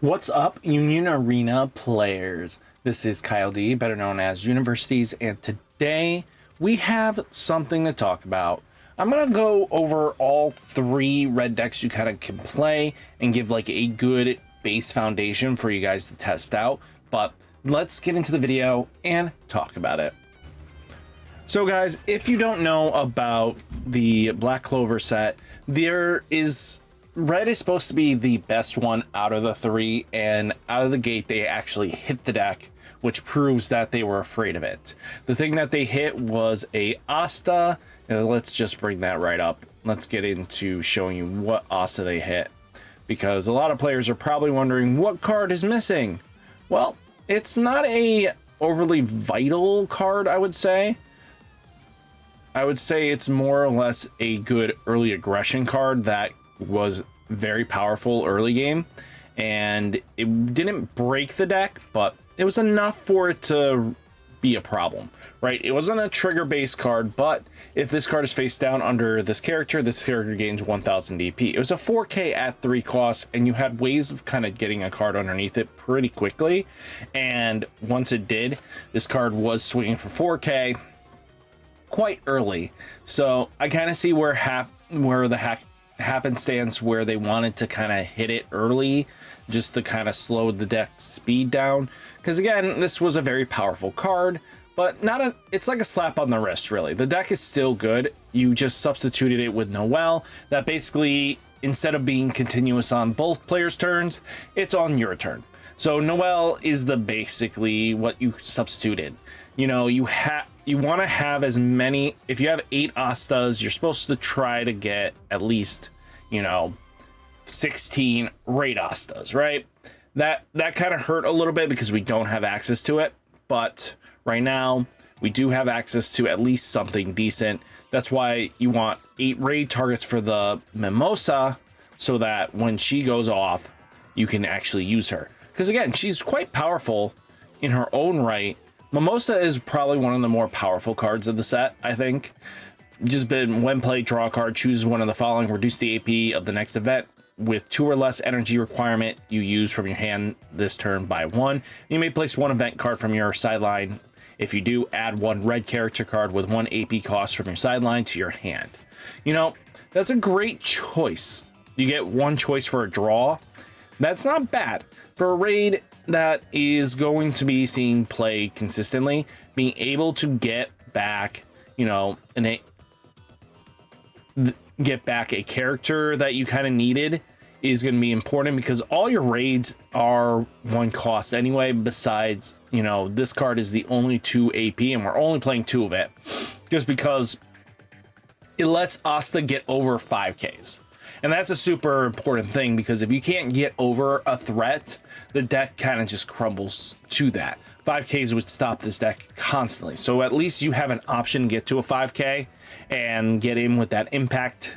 What's up, Union Arena players? This is Kyle D, better known as Universities, and today we have something to talk about. I'm gonna go over all three red decks you kind of can play and give like a good base foundation for you guys to test out. But let's get into the video and talk about it. So guys, if you don't know about the Black Clover set, red is supposed to be the best one out of the three, and out of the gate they actually hit the deck, which proves that they were afraid of it. The thing that they hit was a Asta. Let's just bring that right up. Let's get into showing you what Asta they hit, because a lot of players are probably wondering what card is missing. Well, it's not a overly vital card, I would say. I would say it's more or less a good early aggression card that was very powerful early game, and it didn't break the deck, but it was enough for it to be a problem, right? It wasn't a trigger based card, but if this card is face down under this character gains 1000 DP. It was a 4k at 3 costs, and you had ways of kind of getting a card underneath it pretty quickly, and once it did, this card was swinging for 4k quite early. So I kind of see where the happenstance where they wanted to kind of hit it early just to kind of slow the deck's speed down, because again, this was a very powerful card, but it's like a slap on the wrist, really. The deck is still good. You just substituted it with Noelle, that basically, instead of being continuous on both players' turns, it's on your turn. So Noelle is basically what you substituted. You know, you want to have as many. If you have 8 Astas, you're supposed to try to get at least, 16 raid Astas, right? That kind of hurt a little bit because we don't have access to it, but right now we do have access to at least something decent. That's why you want 8 raid targets for the Mimosa, so that when she goes off, you can actually use her. Because again, she's quite powerful in her own right. Mimosa is probably one of the more powerful cards of the set, I think. Just been when played, draw a card, choose one of the following, reduce the AP of the next event with 2 or less energy requirement you use from your hand this turn by 1. You may place 1 event card from your sideline. If you do, add 1 red character card with 1 AP cost from your sideline to your hand. That's a great choice. You get 1 choice for a draw. That's not bad. For a raid that is going to be seeing play consistently, being able to get back, get back a character that you kind of needed is going to be important, because all your raids are 1 cost anyway. Besides, this card is the only 2 AP, and we're only playing 2 of it just because it lets Asta get over 5Ks. And that's a super important thing, because if you can't get over a threat, the deck kind of just crumbles to that. 5Ks would stop this deck constantly. So at least you have an option to get to a 5K and get in with that impact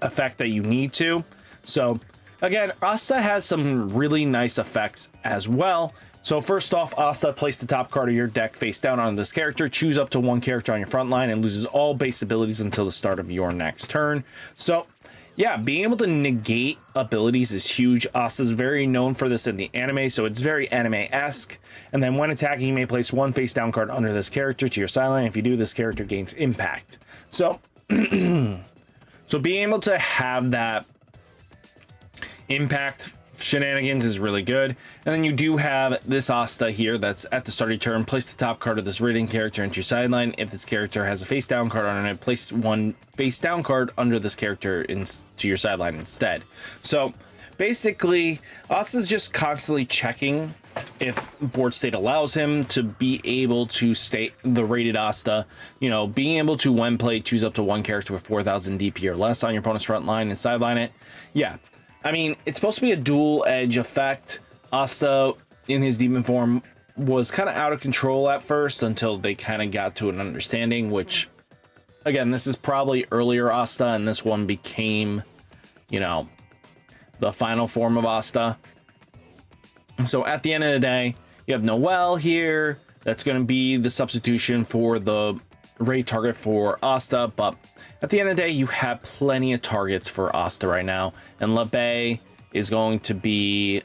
effect that you need to. So again, Asta has some really nice effects as well. So first off, Asta, place the top card of your deck face down on this character. Choose up to 1 character on your front line and loses all base abilities until the start of your next turn. So yeah, being able to negate abilities is huge. Asta's very known for this in the anime, so it's very anime-esque. And then when attacking, you may place 1 face-down card under this character to your sideline. If you do, this character gains impact. So, so being able to have that impact shenanigans is really good. And then you do have this Asta here that's at the start of your turn. Place the top card of this raiding character into your sideline. If this character has a face down card on it, place 1 face down card under this character to your sideline instead. So basically, Asta's just constantly checking if board state allows him to be able to stay the rated Asta. Being able to, when played, choose up to 1 character with 4000 DP or less on your opponent's front line and sideline it. Yeah, I mean, it's supposed to be a dual edge effect. Asta in his demon form was kind of out of control at first until they kind of got to an understanding, which again, this is probably earlier Asta, and this one became, the final form of Asta. So at the end of the day, you have Noelle here. That's going to be the substitution for the raid target for Asta, but at the end of the day, you have plenty of targets for Asta right now, and LeBay is going to be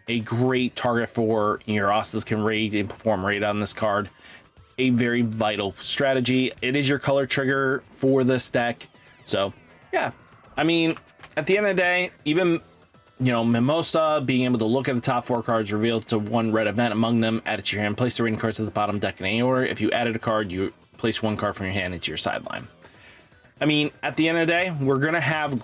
a great target for your Astas can raid and perform raid on this card. A very vital strategy. It is your color trigger for this deck. So yeah, I mean, at the end of the day, even, you know, Mimosa, being able to look at the top 4 cards revealed to 1 red event among them, add it to your hand, place the rating cards at the bottom deck in any order. If you added a card, you place 1 card from your hand into your sideline. I mean, at the end of the day, we're going to have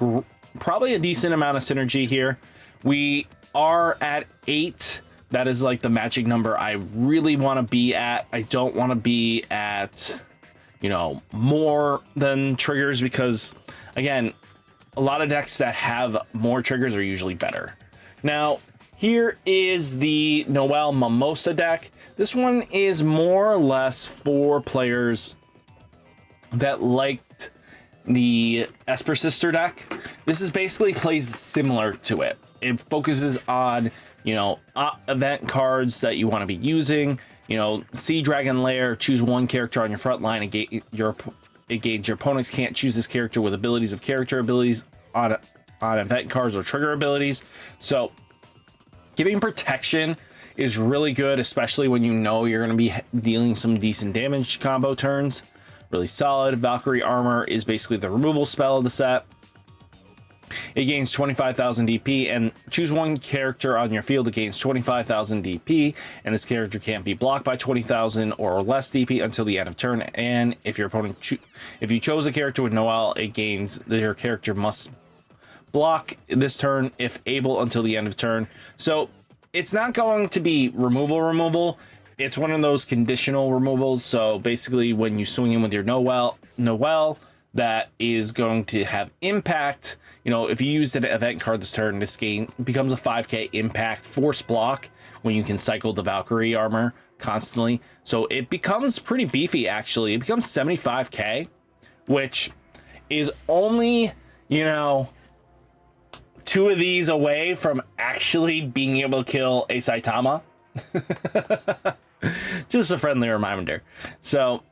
probably a decent amount of synergy here. We are at 8. That is like the magic number I really want to be at. I don't want to be at, you know, more than triggers, because again, a lot of decks that have more triggers are usually better. Now, here is the Noelle Mimosa deck. This one is more or less for players that liked the Esper Sister deck. This is basically plays similar to it. It focuses on, you know, event cards that you want to be using. You know, Sea Dragon Lair, choose 1 character on your front line. Your opponents can't choose this character with abilities of character abilities on event cards or trigger abilities. So giving protection is really good, especially when you know you're going to be dealing some decent damage combo turns. Really solid. Valkyrie Armor is basically the removal spell of the set. It gains 25,000 DP, and choose 1 character on your field that gains 25,000 DP, and this character can't be blocked by 20,000 or less DP until the end of turn. And if your opponent if you chose a character with Noelle, it gains that your character must block this turn if able until the end of turn. So it's not going to be removal. It's one of those conditional removals. So basically, when you swing in with your Noelle, that is going to have impact. You know, if you used an event card this turn, this game becomes a 5k impact force block when you can cycle the Valkyrie Armor constantly. So it becomes pretty beefy, actually. It becomes 75k, which is only, you know, 2 of these away from actually being able to kill a Saitama. Just a friendly reminder. So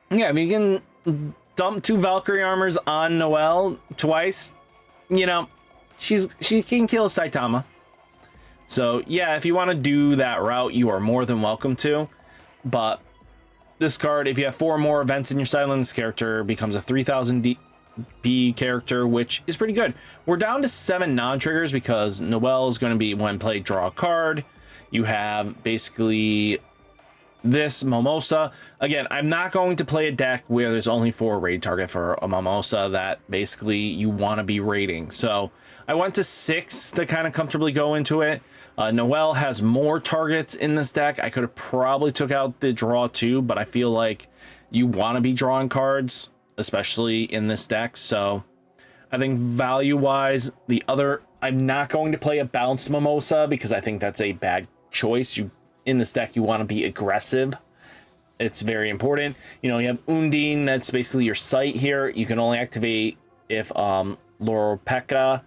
yeah, if you can dump 2 Valkyrie Armors on Noelle twice, you know, she can kill Saitama. So yeah, if you want to do that route, you are more than welcome to. But this card, if you have 4 more events in your sideline, this character becomes a 3000 DP character, which is pretty good. We're down to 7 non-triggers because Noelle is going to be, when played, draw a card. You have basically this Mimosa. Again, I'm not going to play a deck where there's only 4 raid target for a Mimosa that basically you want to be raiding. So I went to 6 to kind of comfortably go into it. Noelle has more targets in this deck. I could have probably took out the draw too, but I feel like you want to be drawing cards, especially in this deck. So I think value wise, I'm not going to play a bounced Mimosa because I think that's a bad choice. In this deck, you want to be aggressive. It's very important. You know, you have Undine, that's basically your sight here. You can only activate if Lorpeka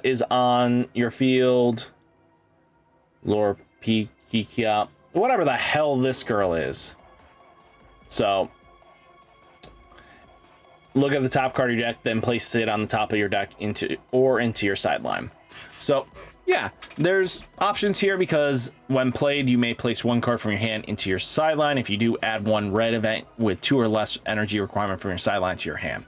is on your field. Lorpeka, whatever the hell this girl is. So look at the top card of your deck, then place it on the top of your deck into your sideline. So yeah, there's options here because when played, you may place 1 card from your hand into your sideline. If you do, add 1 red event with 2 or less energy requirement from your sideline to your hand.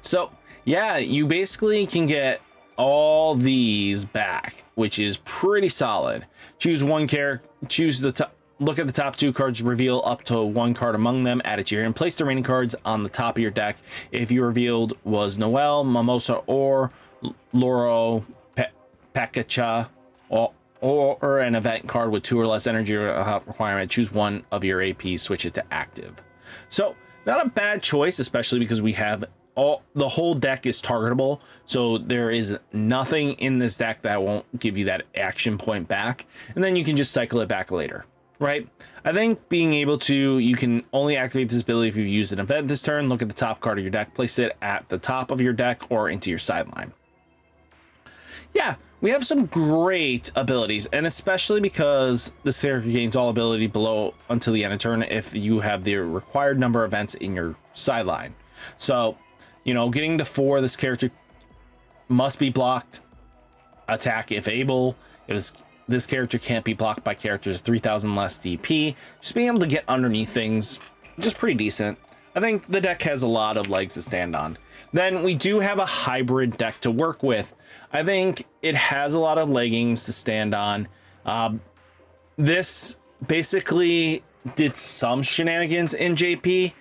So yeah, you basically can get all these back, which is pretty solid. Choose 1 character, look at the top 2 cards, reveal up to 1 card among them, add it to your hand, place the remaining cards on the top of your deck. If you revealed was Noelle, Mimosa, or Loro Pekacha, or an event card with 2 or less energy requirement, choose 1 of your AP, switch it to active. So not a bad choice, especially because we have the whole deck is targetable. So there is nothing in this deck that won't give you that action point back, and then you can just cycle it back later, right? I think being able to, you can only activate this ability if you've used an event this turn. Look at the top card of your deck, place it at the top of your deck or into your sideline. Yeah, we have some great abilities, and especially because this character gains all ability below until the end of turn if you have the required number of events in your sideline. So, you know, getting to 4, this character must be blocked. attack if able. If this character can't be blocked by characters 3,000 less DP, just being able to get underneath things, just pretty decent. I think the deck has a lot of legs to stand on. Then we do have a hybrid deck to work with. I think it has a lot of leggings to stand on. This basically did some shenanigans in JP.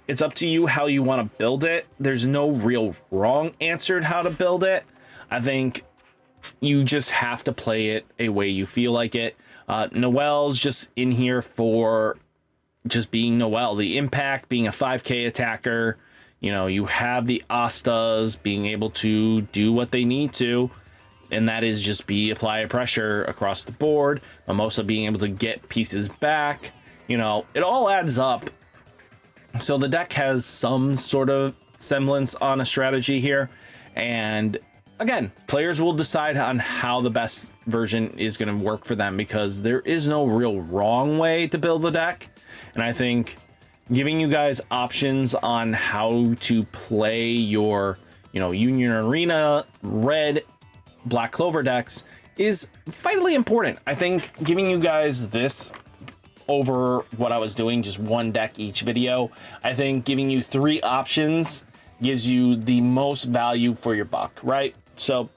It's up to you how you want to build it. There's no real wrong answer to how to build it. I think you just have to play it a way you feel like it. Noelle's just in here for just being Noelle. The impact, being a 5k attacker. You know, you have the Astas being able to do what they need to, and that is just apply pressure across the board. Mimosa being able to get pieces back. You know, it all adds up. So the deck has some sort of semblance on a strategy here, and again, players will decide on how the best version is going to work for them, because there is no real wrong way to build the deck. And I think giving you guys options on how to play your, you know, Union Arena, Red, Black Clover decks is vitally important. I think giving you guys this over what I was doing, just one deck each video, I think giving you 3 options gives you the most value for your buck, right? So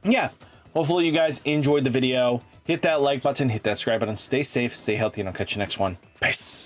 yeah, hopefully you guys enjoyed the video. Hit that like button, hit that subscribe button, stay safe, stay healthy, and I'll catch you next one. Peace.